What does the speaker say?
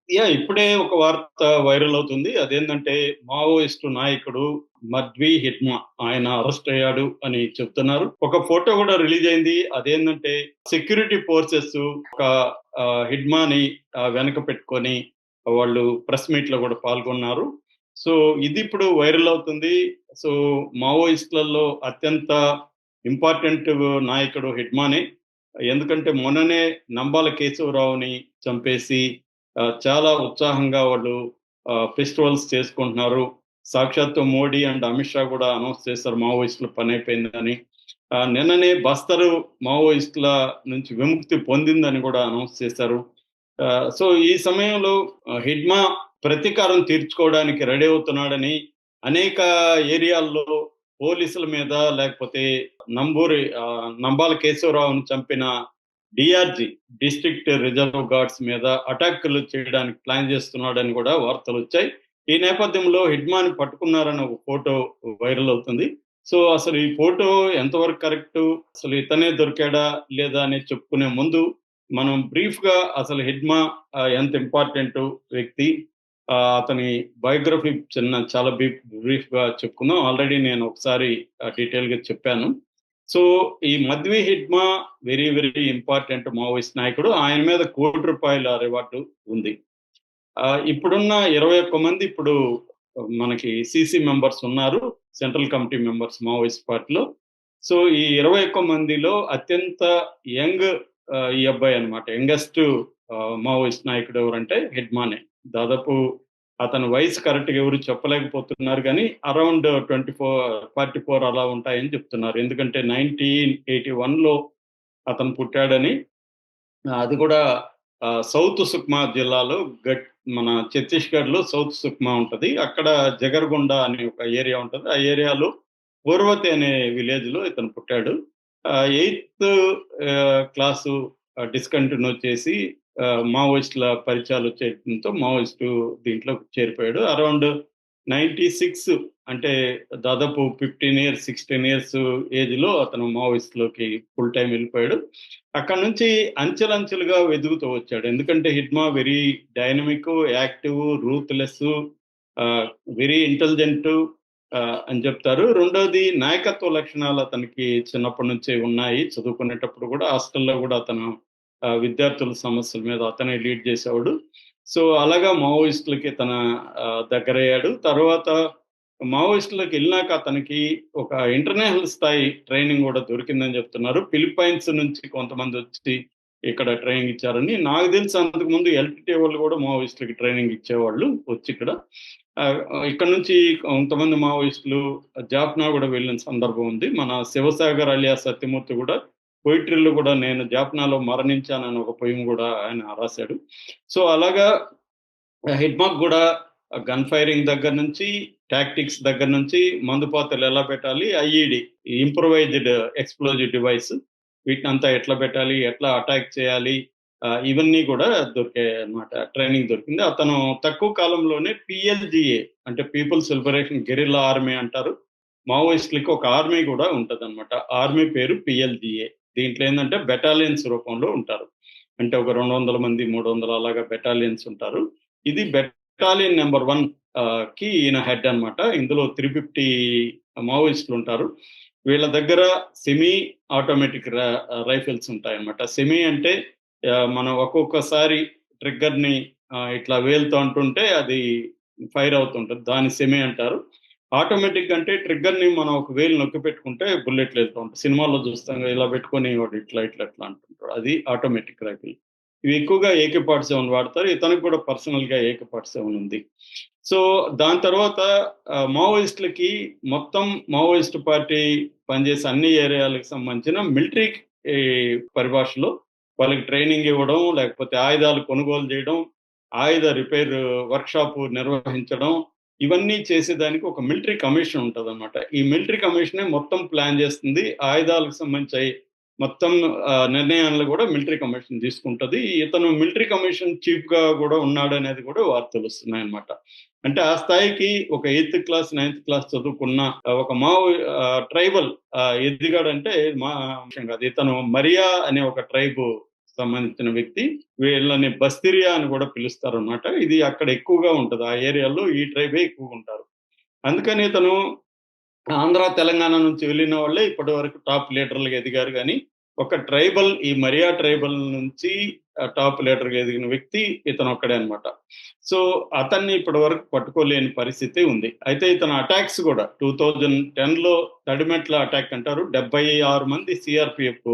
ఇప్పుడే ఒక వార్త వైరల్ అవుతుంది. అదేంటంటే మావోయిస్టు నాయకుడు మద్వి హిట్మా ఆయన అరెస్ట్ అయ్యాడు అని చెప్తున్నారు. ఒక ఫోటో కూడా రిలీజ్ అయింది. అదేంటంటే సెక్యూరిటీ ఫోర్సెస్ ఒక హిడ్మాని వెనక పెట్టుకొని వాళ్ళు ప్రెస్ మీట్ లో కూడా పాల్గొన్నారు. సో ఇది ఇప్పుడు వైరల్ అవుతుంది. సో మావోయిస్టులలో అత్యంత ఇంపార్టెంట్ నాయకుడు హిడ్మానే. ఎందుకంటే మొన్ననే నంబాల కేశవరావుని చంపేసి చాలా ఉత్సాహంగా వాళ్ళు ఫెస్టివల్స్ చేసుకుంటున్నారు. సాక్షాత్తు మోడీ అండ్ అమిత్ షా కూడా అనౌన్స్ చేశారు మావోయిస్టుల పని అయిపోయిందని. నిన్ననే బస్తరు మావోయిస్టుల నుంచి విముక్తి పొందిందని కూడా అనౌన్స్ చేశారు. సో ఈ సమయంలో హిడ్మా ప్రతీకారం తీర్చుకోవడానికి రెడీ అవుతున్నాడని అనేక ఏరియాల్లో పోలీసుల మీద లేకపోతే నంబాల కేశవరావును చంపిన డిఆర్జీ డిస్ట్రిక్ట్ రిజర్వ్ గార్డ్స్ మీద అటాక్లు చేయడానికి ప్లాన్ చేస్తున్నాడని కూడా వార్తలు వచ్చాయి. ఈ నేపథ్యంలో హిడ్మాని పట్టుకున్నారని ఒక ఫోటో వైరల్ అవుతుంది. సో అసలు ఈ ఫోటో ఎంతవరకు కరెక్ట్, అసలు ఇతనే దొరికాడా లేదా అని చెప్పుకునే ముందు మనం బ్రీఫ్ గా అసలు హిడ్మా ఎంత ఇంపార్టెంట్ వ్యక్తి, అతని బయోగ్రఫీ చాలా బ్రీఫ్ గా చెప్పుకుందాం. ఆల్రెడీ నేను ఒకసారి డీటెయిల్ గా చెప్పాను. సో ఈ Madvi Hidma very very important Maoist నాయకుడు. ఆయన మీద ₹1,00,00,000 రివార్డు ఉంది. ఇప్పుడున్న 21 మంది ఇప్పుడు మనకి సీసీ మెంబర్స్ ఉన్నారు. సెంట్రల్ కమిటీ మెంబర్స్ మావోయిస్ట్ పార్టీలో. సో ఈ 21 మందిలో అత్యంత యంగ్ ఈ అబ్బాయి అన్నమాట. యంగెస్ట్ మావోయిస్ట్ నాయకుడు ఎవరంటే హిడ్మానే. దాదాపు అతని వయసు కరెక్ట్‌గా ఎవరు చెప్పలేకపోతున్నారు గానీ అరౌండ్ 44 అలా ఉంటాయని చెప్తున్నారు. ఎందుకంటే 1981లో అతను పుట్టాడని. అది కూడా సౌత్ సుక్మా జిల్లాలో మన ఛత్తీస్‌గఢ్‌లో సౌత్ సుక్మా ఉంటది. అక్కడ జగర్గొండ అనే ఒక ఏరియా ఉంటది. ఆ ఏరియాలో పూర్వతి అనే విలేజ్‌లో ఇతను పుట్టాడు. 8థ్ క్లాసు డిస్కంటిన్యూ చేసి మావోయిస్టుల పరిచయాలు చేయడంతో మావోయిస్టు దీంట్లోకి చేరిపోయాడు. అరౌండ్ 96 అంటే దాదాపు 15 ఇయర్స్, 16 ఇయర్స్ ఏజ్‌లో అతను మావోయిస్ట్‌లోకి ఫుల్ టైమ్ వెళ్ళిపోయాడు. అక్కడి నుంచి అంచెలంచెలుగా వెదుగుతూ వచ్చాడు. ఎందుకంటే Hidma very dynamic, active, ruthless, very intelligent అని చెప్తారు. రెండోది నాయకత్వ లక్షణాలు అతనికి చిన్నప్పటి నుంచే ఉన్నాయి. చదువుకునేటప్పుడు కూడా హాస్టల్‌లో కూడా అతను విద్యార్థుల సమస్యల మీద అతనే లీడ్ చేసేవాడు. సో అలాగా మావోయిస్టులకి తన దగ్గరయ్యాడు. తర్వాత మావోయిస్టులోకి వెళ్ళినాక అతనికి ఒక ఇంటర్నేషనల్ స్థాయి ట్రైనింగ్ కూడా దొరికిందని చెప్తున్నారు. ఫిలిప్పైన్స్ నుంచి కొంతమంది వచ్చి ఇక్కడ ట్రైనింగ్ ఇచ్చారని. నాకు తెలిసి అంతకుముందు ఎల్‌టి‌టి వాళ్ళు కూడా మావోయిస్టులకి ట్రైనింగ్ ఇచ్చేవాళ్ళు వచ్చి ఇక్కడ. ఇక్కడ నుంచి కొంతమంది మావోయిస్టులు జాఫ్నా కూడా వెళ్ళిన సందర్భం ఉంది. మన శివసాగర్ అలియాస్ సత్యమూర్తి కూడా పోయిటరీలో కూడా నేను జాఫ్నాలో మరణించానని ఒక పోయెమ్ కూడా ఆయన రాశాడు. సో అలాగా హిడ్మాక్ కూడా గన్ ఫైరింగ్ దగ్గర నుంచి, టాక్టిక్స్ దగ్గర నుంచి, మందుపాతలు ఎలా పెట్టాలి, ఐఈడీ ఇంప్రూవైజ్డ్ ఎక్స్‌ప్లోజివ్ డివైస్ వీటినంతా ఎట్లా పెట్టాలి, ఎట్లా అటాక్ చేయాలి, ఇవన్నీ కూడా దొరికాయన్నమాట. ట్రైనింగ్ దొరికింది. అతను తక్కువ కాలంలోనే పీఎల్‌జీఏ అంటే పీపుల్స్ లిబరేషన్ గెరిల్లా ఆర్మీ అంటారు. మావోయిస్టులకి ఒక ఆర్మీ కూడా ఉంటదన్నమాట. ఆర్మీ పేరు పీఎల్‌జీఏ. దీంట్లో ఏందంటే బెటాలియన్స్ రూపంలో ఉంటారు. అంటే ఒక 200 మంది, 300 అలాగా బెటాలియన్స్ ఉంటారు. ఇది బెటాలియన్ నంబర్ 1 కి ఈయన హెడ్ అన్నమాట. ఇందులో 350 మావోయిస్టులు ఉంటారు. వీళ్ళ దగ్గర సెమీ ఆటోమేటిక్ రైఫిల్స్ ఉంటాయన్నమాట. సెమీ అంటే మనం ఒక్కొక్కసారి ట్రిగ్గర్‌ని ఇట్లా వేలుతో అంటుంటే అది ఫైర్ అవుతుంటది. దాన్ని సెమీ అంటారు. ఆటోమేటిక్ అంటే ట్రిగ్గర్‌ని మనం ఒక వేలు నొక్కి పెట్టుకుంటే బుల్లెట్లు వెళ్తూ ఉంటాయి. సినిమాల్లో చూస్తాం కదా! ఇలా పెట్టుకొని వాడు ఇట్లా, ఇట్లా, ఇట్లా అంటుంటాడు. అది ఆటోమేటిక్ రైఫిల్. ఇవి ఎక్కువగా AK-47 వాడతారు. ఇతనికి కూడా పర్సనల్‌గా AK-47 ఉంది. సో దాని తర్వాత మావోయిస్టులకి మొత్తం మావోయిస్ట్ పార్టీ పనిచేసే అన్ని ఏరియాలకు సంబంధించిన మిలిటరీ ఈ పరిభాషలో వాళ్ళకి ట్రైనింగ్ ఇవ్వడం, లేకపోతే ఆయుధాలు కొనుగోలు చేయడం, ఆయుధ రిపేర్ వర్క్‌షాప్ నిర్వహించడం, ఇవన్నీ చేసేదానికి ఒక మిలిటరీ కమిషన్ ఉంటదన్నమాట. ఈ మిలిటరీ కమిషనే మొత్తం ప్లాన్ చేస్తుంది. ఆయుధాలకు సంబంధించి మొత్తం నిర్ణయాలను కూడా మిలిటరీ కమిషన్ తీసుకుంటది. ఇతను మిలిటరీ కమిషన్ చీఫ్‌గా కూడా ఉన్నాడనేది కూడా వార్తలొస్తున్నాయన్నమాట. అంటే ఆ స్థాయికి ఒక 8థ్ క్లాస్, 9థ్ క్లాస్ చదువుకున్న ఒక ట్రైబల్ ఎదిగాడంటే విషయం కాదు. ఇతను మరియా అనే ఒక ట్రైబ్ సంబంధించిన వ్యక్తి. వీళ్ళని బస్తిరియా అని కూడా పిలుస్తారనమాట. ఇది అక్కడ ఎక్కువగా ఉంటది. ఆ ఏరియాలో ఈ ట్రైబే ఎక్కువగుంటారు. అందుకని ఇతను ఆంధ్ర, తెలంగాణ నుంచి వెళ్ళిన వాళ్ళే ఇప్పటి వరకు టాప్ లీడర్‌లుగా ఎదిగారు గానీ, ఒక ట్రైబల్ ఈ మరియా ట్రైబల్ నుంచి టాప్ లీడర్‌గా ఎదిగిన వ్యక్తి ఇతనొక్కడే అన్నమాట. సో, అతన్ని ఇప్పటి వరకు పట్టుకోలేని పరిస్థితి ఉంది. అయితే ఇతని అటాక్స్ గూడా 2010లో తడిమెట్ల అటాక్ అంటారు. 76 మంది సీఆర్‌పీఎఫ్